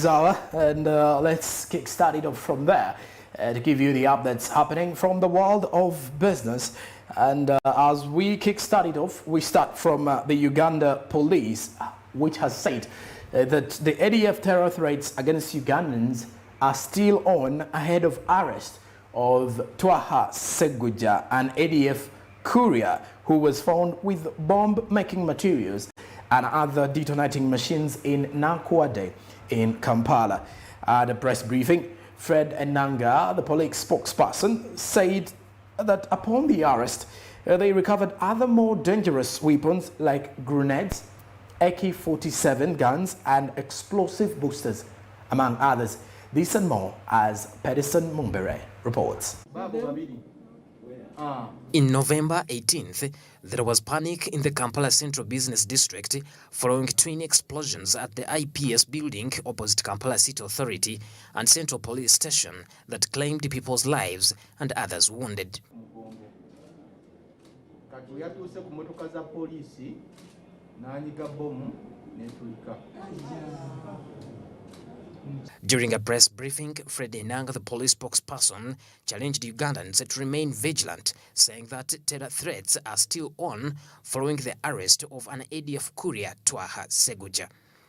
news hour, and let's kick start it off from there to give you the updates happening from the world of business. And as we kick start it off, we start from the Uganda police, which has said that the ADF terror threats against Ugandans are still on ahead of arrest of Twaha Seguja, an ADF courier who was found with bomb-making materials and other detonating machines in Nakwade in Kampala. At a press briefing, Fred Enanga, the police spokesperson, said that upon the arrest, they recovered other more dangerous weapons like grenades, AK-47 guns and explosive boosters, among others. This and more as Pedersen Mumbere reports. In November 18th, there was panic in the Kampala Central Business District following twin explosions at the IPS building opposite Kampala City Authority and Central Police Station that claimed people's lives and others wounded. During a press briefing, Fred Enanga, the police spokesperson, challenged Ugandans to remain vigilant, saying that terror threats are still on following the arrest of an ADF courier, Twaha Seguja.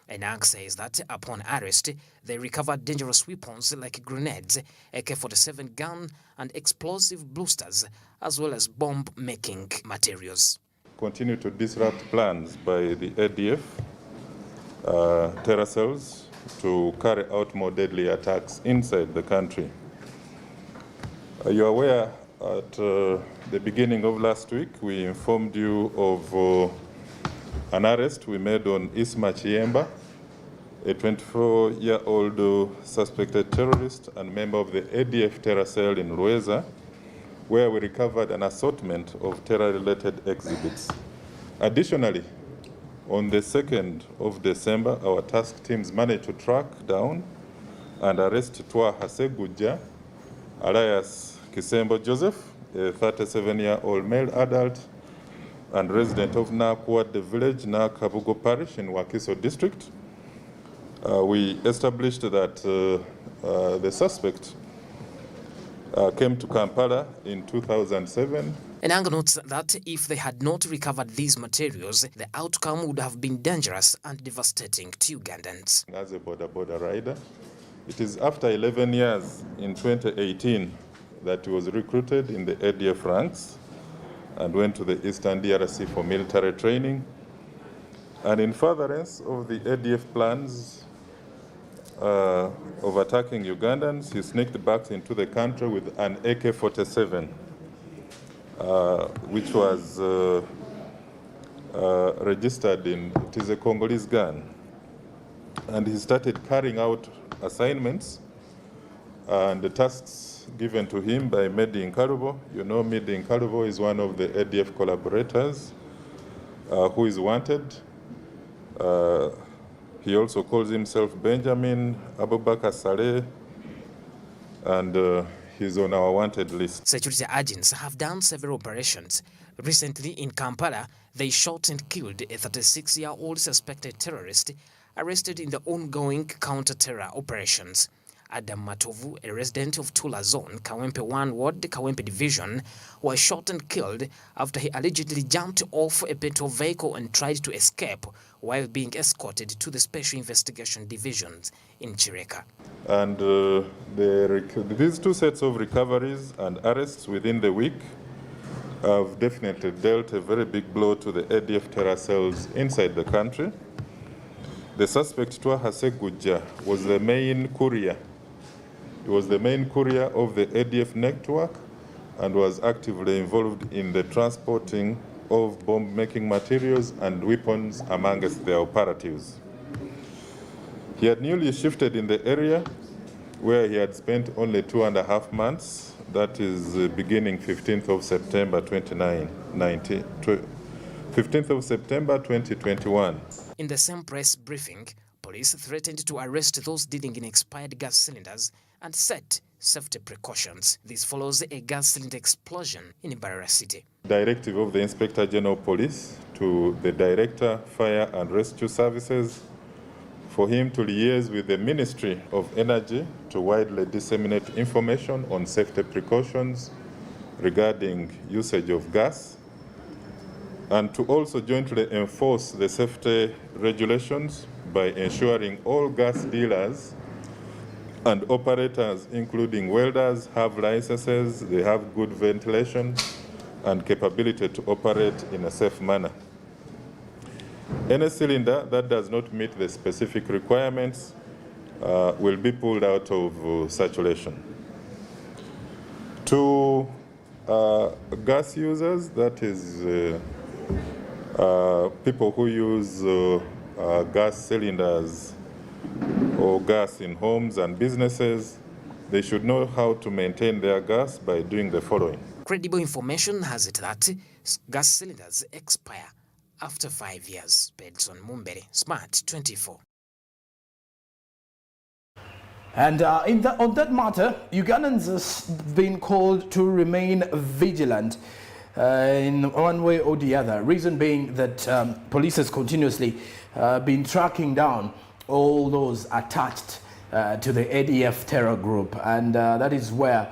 Enanga says that upon arrest, they recovered dangerous weapons like grenades, AK-47 gun and explosive boosters, as well as bomb-making materials. Continue to disrupt plans by the ADF terror cells to carry out more deadly attacks inside the country. You are aware at the beginning of last week, we informed you of an arrest we made on Isma Chiemba, a 24-year-old suspected terrorist and member of the ADF terror cell in Rweza, where we recovered an assortment of terror-related exhibits. Additionally, on the 2nd of December, our task teams managed to track down and arrest Twaha Seguja, alias Kisembo Joseph, a 37-year-old male adult and resident of Nakwade village, Nakabugo parish in Wakiso district. We established that the suspect came to Kampala in 2007. Enanga notes that if they had not recovered these materials, the outcome would have been dangerous and devastating to Ugandans. As a border rider, it is after 11 years in 2018 that he was recruited in the ADF ranks and went to the Eastern DRC for military training. And in furtherance of the ADF plans of attacking Ugandans, he sneaked back into the country with an AK-47. Which was registered in, it is a Congolese gun. And he started carrying out assignments and the tasks given to him by Medi Nkalubo. You know, Medi Nkalubo is one of the ADF collaborators who is wanted. He also calls himself Benjamin Abubakar Saleh, and he's on our wanted list. Security agents have done several operations. Recently in Kampala, they shot and killed a 36-year-old suspected terrorist arrested in the ongoing counter-terror operations. Adam Matovu, a resident of Tula Zone, Kawempe 1 Ward, Kawempe Division, was shot and killed after he allegedly jumped off a petrol vehicle and tried to escape while being escorted to the Special Investigation Divisions in Chireka. And these two sets of recoveries and arrests within the week have definitely dealt a very big blow to the ADF terror cells inside the country. The suspect, Twaha Seguja, was the main courier. He was the main courier of the ADF network and was actively involved in the transporting of bomb-making materials and weapons amongst their operatives. He had newly shifted in the area where he had spent only 2.5 months, that is beginning 15th of September 2021. In the same press briefing, police threatened to arrest those dealing in expired gas cylinders and set safety precautions. This follows a gas cylinder explosion in Mbarara City. Directive of the Inspector General Police to the Director, Fire and Rescue Services for him to liaise with the Ministry of Energy to widely disseminate information on safety precautions regarding usage of gas, and to also jointly enforce the safety regulations by ensuring all gas dealers and operators, including welders, have licenses, they have good ventilation and capability to operate in a safe manner. Any cylinder that does not meet the specific requirements will be pulled out of circulation. To gas users, that is people who use gas cylinders or gas in homes and businesses, they should know how to maintain their gas by doing the following. Credible information has it that gas cylinders expire after 5 years. Benson Mumbere, Smart 24. And on that matter, Ugandans have been called to remain vigilant in one way or the other. Reason being that police has continuously been tracking down all those attached to the ADF terror group, and that is where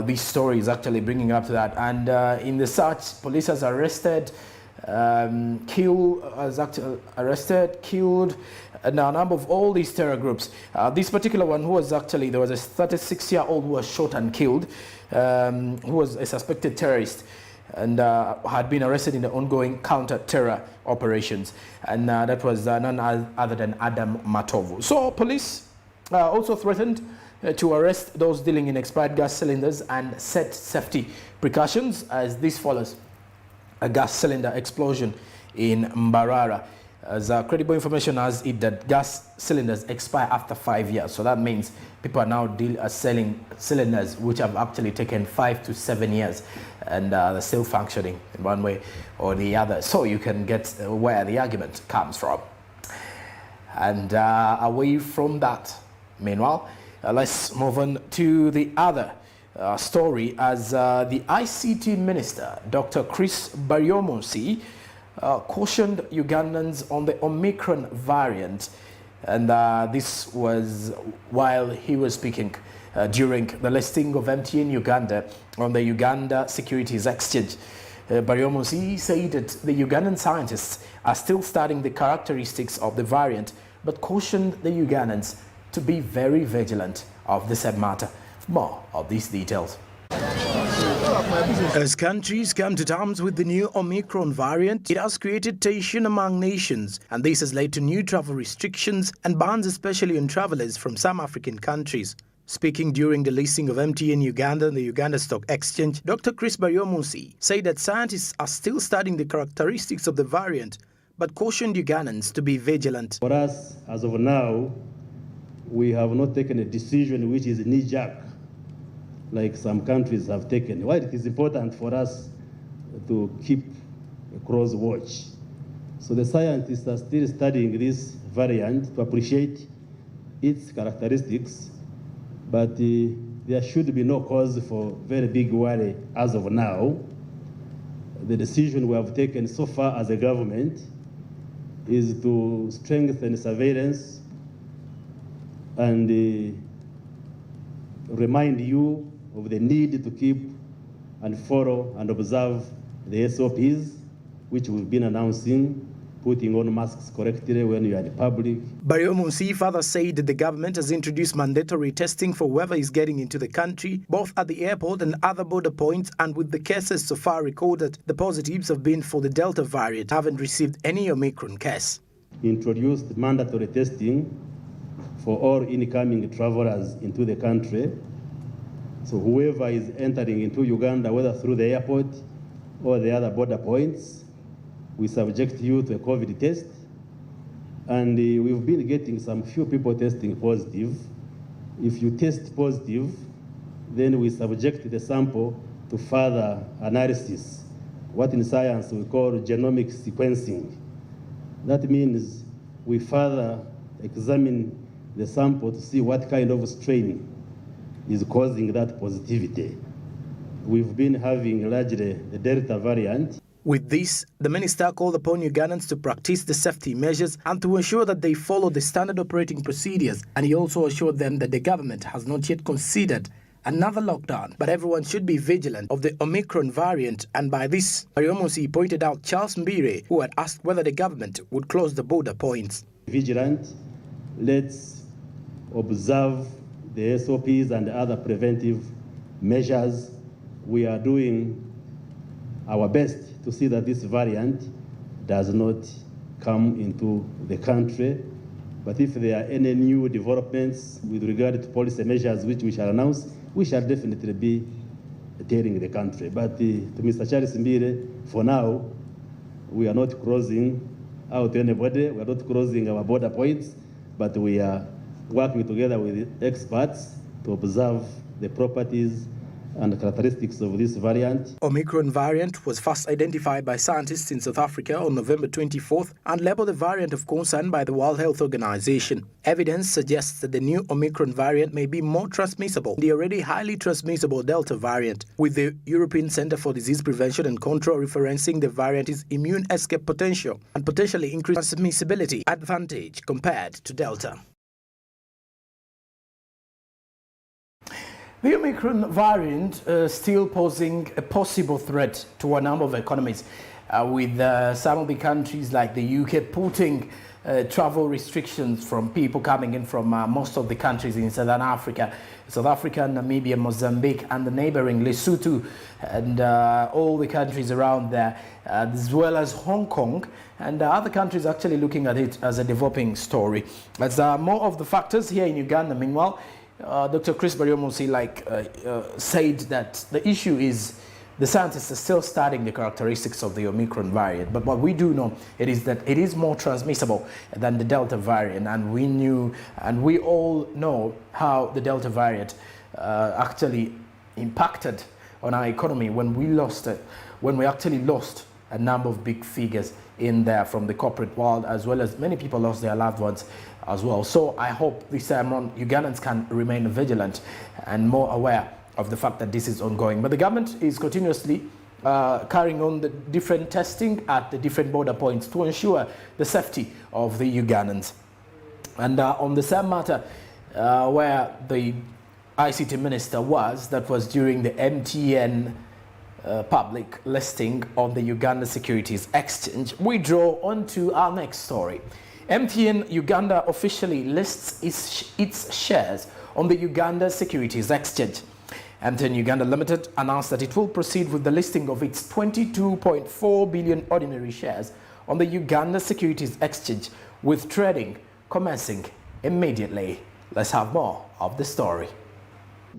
this story is actually bringing up to that. And in the search, police has arrested, killed, and a number of all these terror groups. This particular one, who was actually, there was a 36-year-old who was shot and killed, who was a suspected terrorist, and had been arrested in the ongoing counter-terror operations, and that was none other than Adam Matovu. So police also threatened to arrest those dealing in expired gas cylinders and set safety precautions, as this follows a gas cylinder explosion in Mbarara. As credible information has it that gas cylinders expire after 5 years. So that means people are now selling cylinders which have actually taken 5 to 7 years and they're still functioning in one way or the other. So you can get where the argument comes from. And away from that, meanwhile, let's move on to the other story, as the ICT Minister, Dr. Chris Baryomunsi, cautioned Ugandans on the Omicron variant, and this was while he was speaking during the listing of MTN Uganda on the Uganda Securities Exchange. Baryomunsi said that the Ugandan scientists are still studying the characteristics of the variant, but cautioned the Ugandans to be very vigilant of the said matter. More of these details. As countries come to terms with the new Omicron variant, it has created tension among nations, and this has led to new travel restrictions and bans, especially on travelers from some African countries. Speaking during the listing of MTN Uganda and the Uganda Stock Exchange, Dr. Chris Baryomunsi said that scientists are still studying the characteristics of the variant, but cautioned Ugandans to be vigilant. For us, as of now, we have not taken a decision which is knee-jerk, like some countries have taken. Why it is important for us to keep a close watch. So the scientists are still studying this variant to appreciate its characteristics, but there should be no cause for very big worry as of now. The decision we have taken so far as a government is to strengthen surveillance and remind you of the need to keep and follow and observe the SOPs, which we've been announcing, putting on masks correctly when you are in public. Baryomunsi further said that the government has introduced mandatory testing for whoever is getting into the country, both at the airport and other border points, and with the cases so far recorded, the positives have been for the Delta variant, haven't received any Omicron case. Introduced mandatory testing for all incoming travelers into the country. So whoever is entering into Uganda, whether through the airport or the other border points, we subject you to a COVID test. And we've been getting some few people testing positive. If you test positive, then we subject the sample to further analysis, what in science we call genomic sequencing. That means we further examine the sample to see what kind of strain is causing that positivity. We've been having largely the Delta variant. With this, the minister called upon Ugandans to practice the safety measures and to ensure that they follow the standard operating procedures, and he also assured them that the government has not yet considered another lockdown, but everyone should be vigilant of the Omicron variant. And by this, Ariomosi pointed out Charles Mbire, who had asked whether the government would close the border points. Vigilant, let's observe the SOPs and other preventive measures. We are doing our best to see that this variant does not come into the country. But if there are any new developments with regard to policy measures which we shall announce, we shall definitely be telling the country. But to Mr. Charles Mbire, for now, we are not crossing out anybody. We are not crossing our border points, but we are working together with experts to observe the properties and characteristics of this variant. Omicron variant was first identified by scientists in South Africa on November 24th and labeled a variant of concern by the World Health Organization. Evidence suggests that the new Omicron variant may be more transmissible than the already highly transmissible Delta variant, with the European Center for Disease Prevention and Control referencing the variant's immune escape potential and potentially increased transmissibility advantage compared to Delta. The Omicron variant still posing a possible threat to a number of economies, with some of the countries like the UK putting travel restrictions from people coming in from most of the countries in Southern Africa, Namibia, Mozambique, and the neighboring Lesotho, and all the countries around there, as well as Hong Kong, and other countries actually looking at it as a developing story. As more of the factors here in Uganda, meanwhile, Dr. Chris Bariomosi said that the issue is the scientists are still studying the characteristics of the Omicron variant, but what we do know is that it is more transmissible than the Delta variant, and we all know how the Delta variant actually impacted on our economy when we actually lost a number of big figures in there from the corporate world, as well as many people lost their loved ones as well. So I hope this time around Ugandans can remain vigilant and more aware of the fact that this is ongoing. But the government is continuously carrying on the different testing at the different border points to ensure the safety of the Ugandans. And on the same matter where the ICT minister was, that was during the MTN public listing on the Uganda Securities Exchange, we draw on to our next story. MTN Uganda officially lists its shares on the Uganda Securities Exchange. MTN Uganda Limited announced that it will proceed with the listing of its 22.4 billion ordinary shares on the Uganda Securities Exchange, with trading commencing immediately. Let's have more of the story.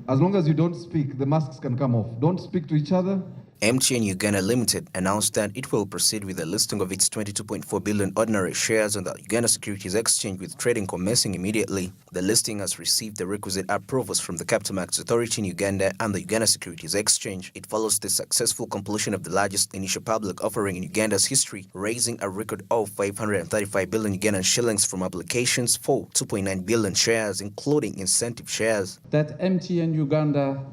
As long as you don't speak, the masks can come off. Don't speak to each other. MTN Uganda Limited announced that it will proceed with the listing of its 22.4 billion ordinary shares on the Uganda Securities Exchange, with trading commencing immediately. The listing has received the requisite approvals from the Capital Markets Authority in Uganda and the Uganda Securities Exchange. It follows the successful completion of the largest initial public offering in Uganda's history, raising a record of 535 billion Ugandan shillings from applications for 2.9 billion shares, including incentive shares. That MTN Uganda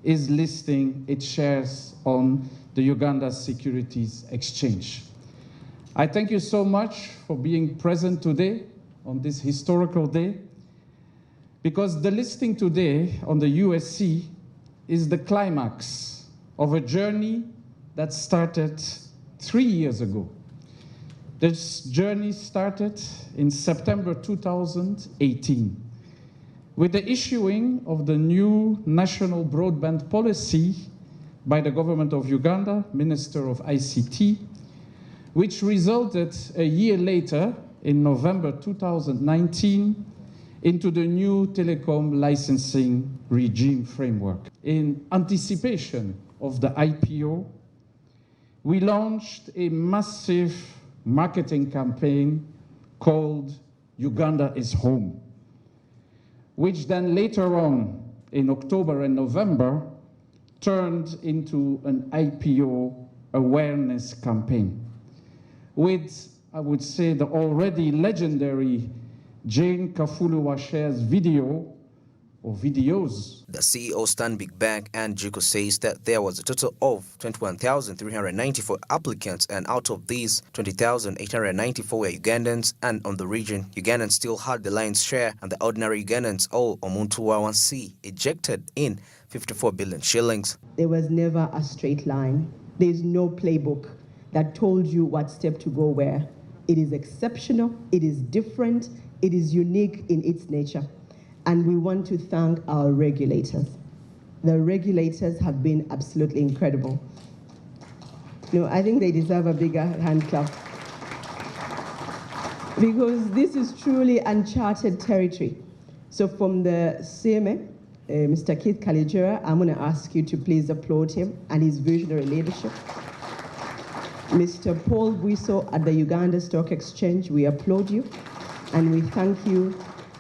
is listing its shares on the Uganda Securities Exchange. I thank you so much for being present today on this historical day, because the listing today on the USC is the climax of a journey that started 3 years ago. This journey started in September 2018. With the issuing of the new national broadband policy by the government of Uganda, Minister of ICT, which resulted a year later, in November 2019, into the new telecom licensing regime framework. In anticipation of the IPO, we launched a massive marketing campaign called Uganda is Home, which then later on, in October and November, turned into an IPO awareness campaign, with, I would say, the already legendary Jane Kafulu Washer's video or videos. The CEO Stanbic Bank and Jiko says that there was a total of 21,394 applicants, and out of these, 20,894 were Ugandans, and on the region, Ugandans still had the lion's share, and the ordinary Ugandans, all Omuntu Wawansi, ejected in 54 billion shillings. There was never a straight line. There is no playbook that told you what step to go where. It is exceptional, it is different, it is unique in its nature. And we want to thank our regulators. The regulators have been absolutely incredible. You know, I think they deserve a bigger hand clap. Because this is truly uncharted territory. So from the CMA, Mr. Keith Kalijura, I'm going to ask you to please applaud him and his visionary leadership. Mr. Paul Buiso at the Uganda Stock Exchange, we applaud you and we thank you.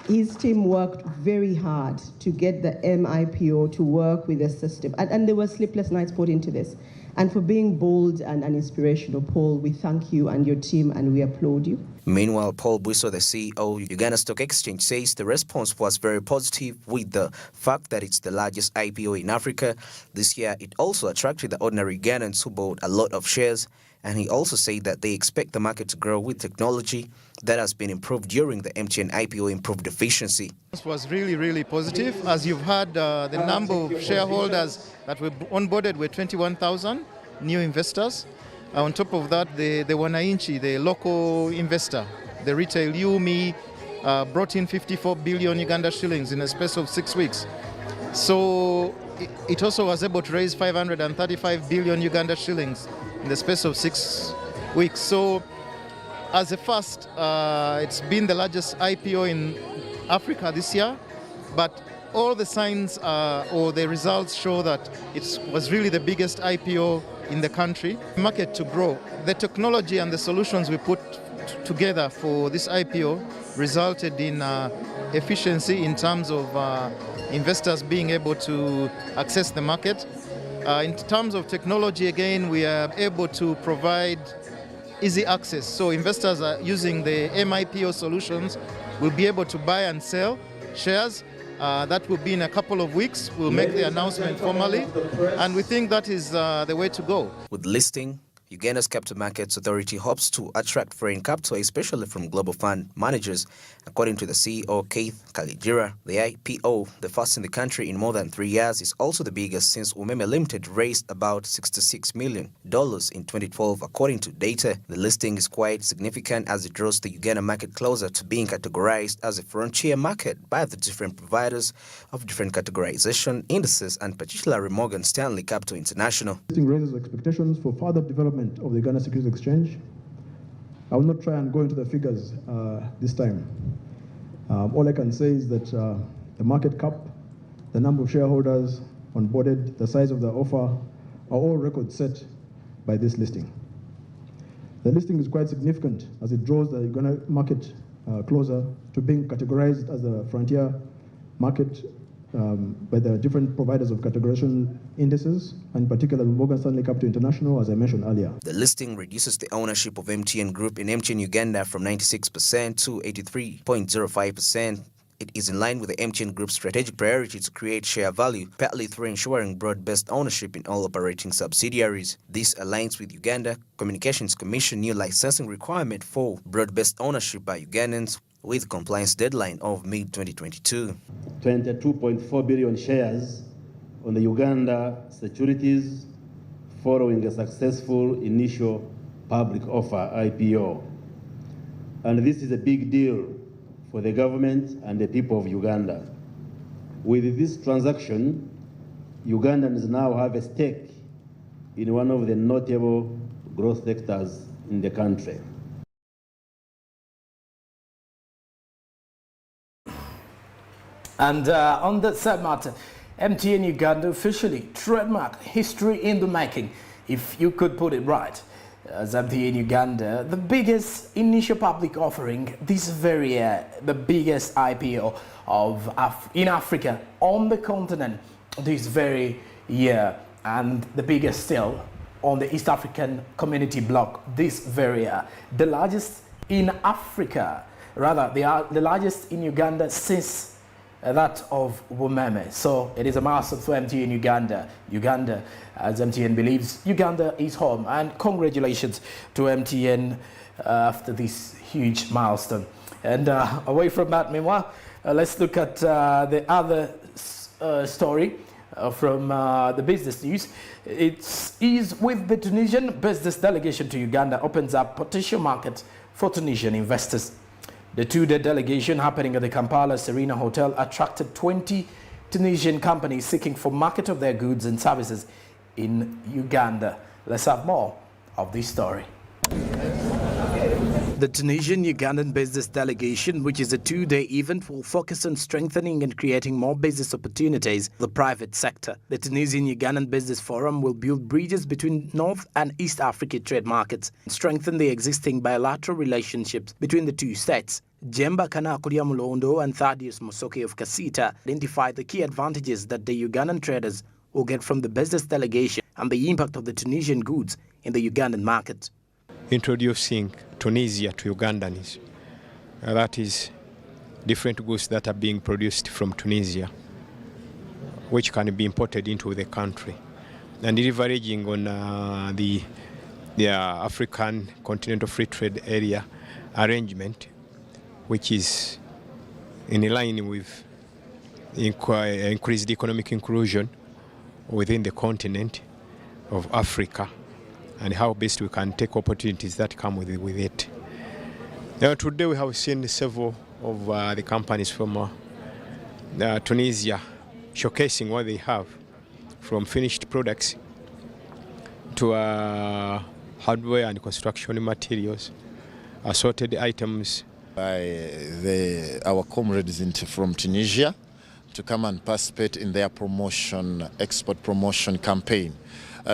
His team worked very hard to get the MIPO to work with the system. And there were sleepless nights put into this. And for being bold and inspirational, Paul, we thank you and your team and we applaud you. Meanwhile, Paul Buiso, the CEO of Uganda Stock Exchange, says the response was very positive with the fact that it's the largest IPO in Africa. This year, it also attracted the ordinary Ugandans who bought a lot of shares. And he also said that they expect the market to grow with technology that has been improved during the MTN IPO improved efficiency. This was really positive. As you've heard, the number of shareholders that were onboarded were 21,000 new investors. On top of that, the Wananchi, the local investor, the retail Yumi, brought in 54 billion Uganda shillings in a space of 6 weeks. So it also was able to raise 535 billion Uganda shillings in the space of 6 weeks. So as a first, it's been the largest IPO in Africa this year, but all the signs or the results show that it was really the biggest IPO in the country. Market to grow. The technology and the solutions we put together for this IPO resulted in efficiency in terms of investors being able to access the market. In terms of technology, again, we are able to provide easy access. So investors are using the MIPO solutions will be able to buy and sell shares. That will be in a couple of weeks. We'll make the announcement formally, and we think that is the way to go. With listing, Uganda's Capital Markets Authority hopes to attract foreign capital, especially from global fund managers. According to the CEO, Keith Kalijura, the IPO, the first in the country in more than 3 years, is also the biggest since Umeme Limited raised about $66 million in 2012, according to data. The listing is quite significant as it draws the Uganda market closer to being categorized as a frontier market by the different providers of different categorization indices, and particularly Morgan Stanley Capital International. Listing raises expectations for further development of the Uganda Securities Exchange. I will not try and go into the figures this time. All I can say is that the market cap, the number of shareholders onboarded, the size of the offer are all records set by this listing. The listing is quite significant as it draws the Uganda market closer to being categorized as a frontier market by the different providers of categorization indices, and particularly Morgan Stanley Capital International, as I mentioned earlier. The listing reduces the ownership of MTN Group in MTN Uganda from 96% to 83.05%. It is in line with the MTN Group's strategic priority to create share value, partly through ensuring broad-based ownership in all operating subsidiaries. This aligns with Uganda Communications Commission new licensing requirement for broad-based ownership by Ugandans, with compliance deadline of mid-2022. 22.4 billion shares on the Uganda securities following a successful initial public offer IPO. And this is a big deal for the government and the people of Uganda. With this transaction, Ugandans now have a stake in one of the notable growth sectors in the country. And on that same matter, MTN Uganda officially trademarked history in the making, if you could put it right. As MTN Uganda, the biggest initial public offering this very year, the biggest IPO in Africa, on the continent this very year, and the biggest still on the East African Community Bloc this very year. The largest in Africa, rather, they are the largest in Uganda since that of Wumeme. So it is a milestone for MTN in Uganda, as MTN believes Uganda is home. And congratulations to MTN after this huge milestone. And away from that, meanwhile, let's look at the other story from the business news. It is with the Tunisian business delegation to Uganda opens up potential market for Tunisian investors. The two-day delegation happening at the Kampala Serena Hotel attracted 20 Tunisian companies seeking for market of their goods and services in Uganda. Let's have more of this story. The Tunisian-Ugandan business delegation, which is a two-day event, will focus on strengthening and creating more business opportunities for the private sector. The Tunisian-Ugandan Business Forum will build bridges between North and East African trade markets and strengthen the existing bilateral relationships between the two states. Jemba Kanakulia Mulondo and Thaddeus Musoke of Kasita identified the key advantages that the Ugandan traders will get from the business delegation and the impact of the Tunisian goods in the Ugandan market. Introducing Tunisia to Ugandans, that is different goods that are being produced from Tunisia, which can be imported into the country, and leveraging on the African Continental Free Trade Area arrangement, which is in line with increased economic inclusion within the continent of Africa, and how best we can take opportunities that come with it. Now, today we have seen several of the companies from Tunisia showcasing what they have, from finished products to hardware and construction materials, assorted items. By our comrades from Tunisia to come and participate in their export promotion campaign.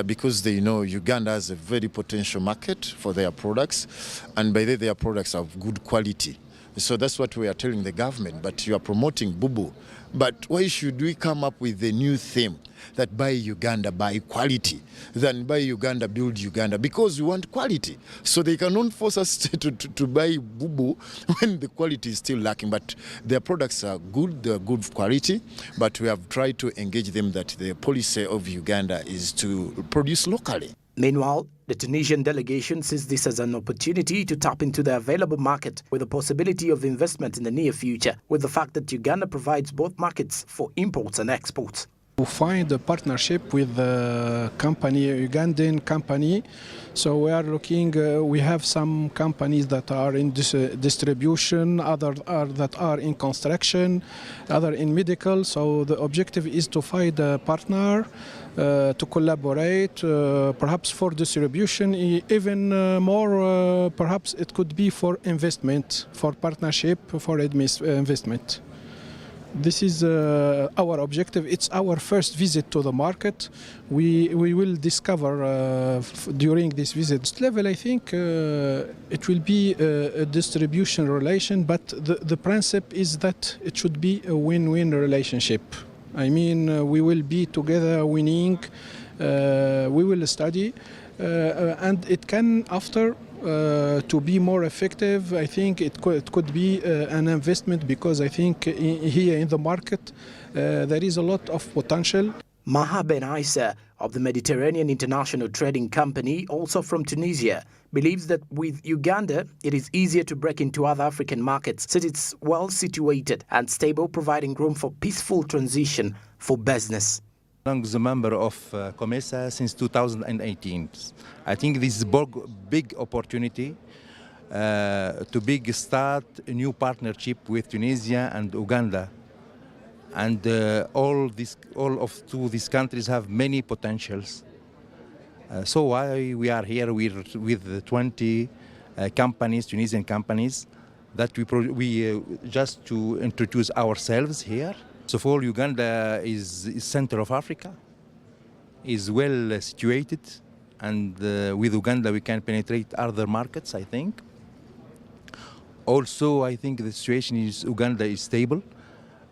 Because they know Uganda has a very potential market for their products, and by that their products are of good quality. So that's what we are telling the government, but you are promoting boo-boo. But why should we come up with a new theme that buy Uganda, buy quality, than buy Uganda, build Uganda? Because we want quality. So they cannot force us to buy boo-boo when the quality is still lacking. But their products are good, they're good quality, but we have tried to engage them that the policy of Uganda is to produce locally. Meanwhile, the Tunisian delegation sees this as an opportunity to tap into the available market with the possibility of investment in the near future, with the fact that Uganda provides both markets for imports and exports. To find a partnership with a company, a Ugandan company. So we are looking, we have some companies that are in distribution, others that are in construction, other in medical. So the objective is to find a partner to collaborate, perhaps for distribution, even more, perhaps it could be for investment, for partnership, for investment. This is our objective. It's our first visit to the market. We will discover during this visit level, I think it will be a distribution relation, but the principle is that it should be a win-win relationship. I mean, we will be together winning, we will study, and it can, after, to be more effective, I think it could be an investment, because I think here in the market there is a lot of potential. Maha Ben Isa of the Mediterranean International Trading Company, also from Tunisia, believes that with Uganda it is easier to break into other African markets since it's well situated and stable, providing room for peaceful transition for business. I'm a member of COMESA since 2018. I think this is a big opportunity to start a new partnership with Tunisia and Uganda. And all of these countries have many potentials. So why we are here with 20 companies, Tunisian companies, that we just to introduce ourselves here. So for Uganda is center of Africa, is well situated, and with Uganda we can penetrate other markets, I think. Also, I think the situation in Uganda is stable,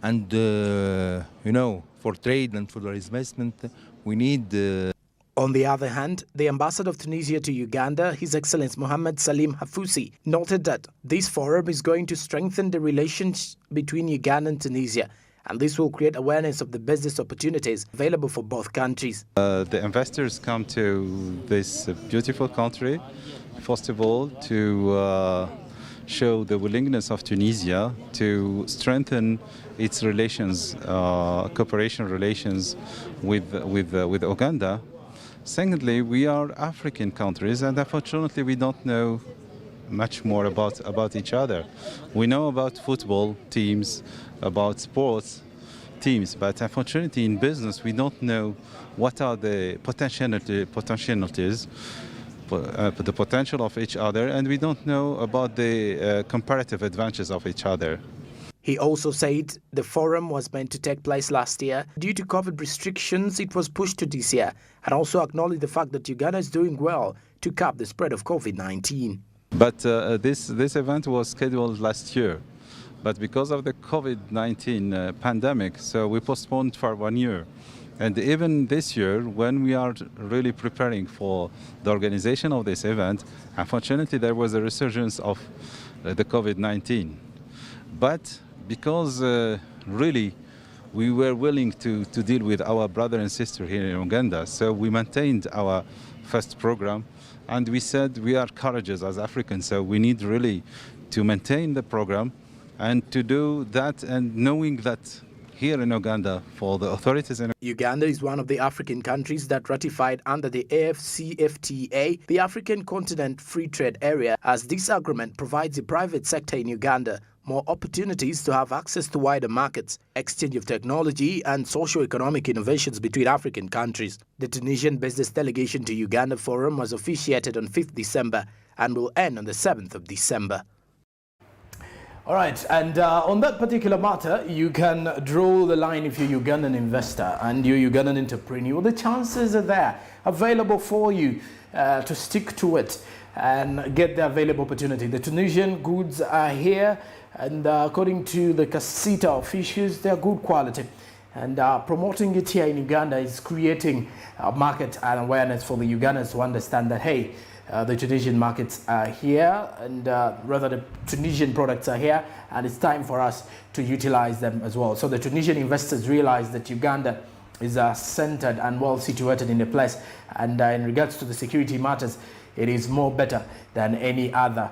and you know, for trade and for investment, we need. On the other hand, the ambassador of Tunisia to Uganda, His Excellency Mohammed Salim Hafousi, noted that this forum is going to strengthen the relations between Uganda and Tunisia and this will create awareness of the business opportunities available for both countries. The investors come to this beautiful country, first of all, to show the willingness of Tunisia to strengthen its relations, cooperation relations with Uganda. Secondly, we are African countries, and unfortunately we don't know much more about each other. We know about football teams, about sports teams, but unfortunately in business we don't know what are the potentialities, the potential of each other, and we don't know about the comparative advantages of each other. He also said the forum was meant to take place last year. Due to COVID restrictions, it was pushed to this year, and also acknowledged the fact that Uganda is doing well to curb the spread of COVID-19. But this event was scheduled last year, but because of the COVID-19 pandemic, so we postponed for 1 year. And even this year, when we are really preparing for the organization of this event, unfortunately there was a resurgence of the COVID-19. But because really we were willing to deal with our brother and sister here in Uganda, so we maintained our first program, and we said we are courageous as Africans, so we need really to maintain the program and to do that, and knowing that here in Uganda, for the authorities in Uganda is one of the African countries that ratified under the AfCFTA, the African Continent Free Trade Area, as this agreement provides the private sector in Uganda more opportunities to have access to wider markets, exchange of technology and socio-economic innovations between African countries. The Tunisian Business Delegation to Uganda Forum was officiated on 5th December and will end on the 7th of December. All right, and on that particular matter, you can draw the line if you're a Ugandan investor and you're a Ugandan entrepreneur. The chances are there, available for you to stick to it and get the available opportunity. The Tunisian goods are here, and according to the Casita officials, they're good quality. And promoting it here in Uganda is creating a market and awareness for the Ugandans to understand that, hey, the Tunisian markets are here, and rather the Tunisian products are here, and it's time for us to utilize them as well. So the Tunisian investors realize that Uganda is centered and well situated in the place, and in regards to the security matters, it is more better than any other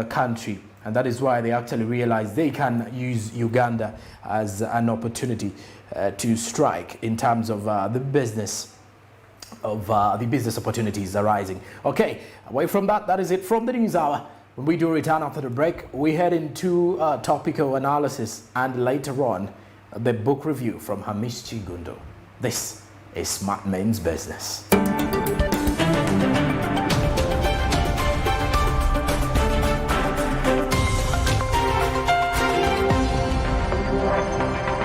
country, and that is why they actually realize they can use Uganda as an opportunity to strike in terms of the business opportunities arising. Okay, away from that, that is it from the News Hour. When we do return after the break, we head into topical analysis and later on the book review from Hamish Chigundo. This is Smart Men's Business.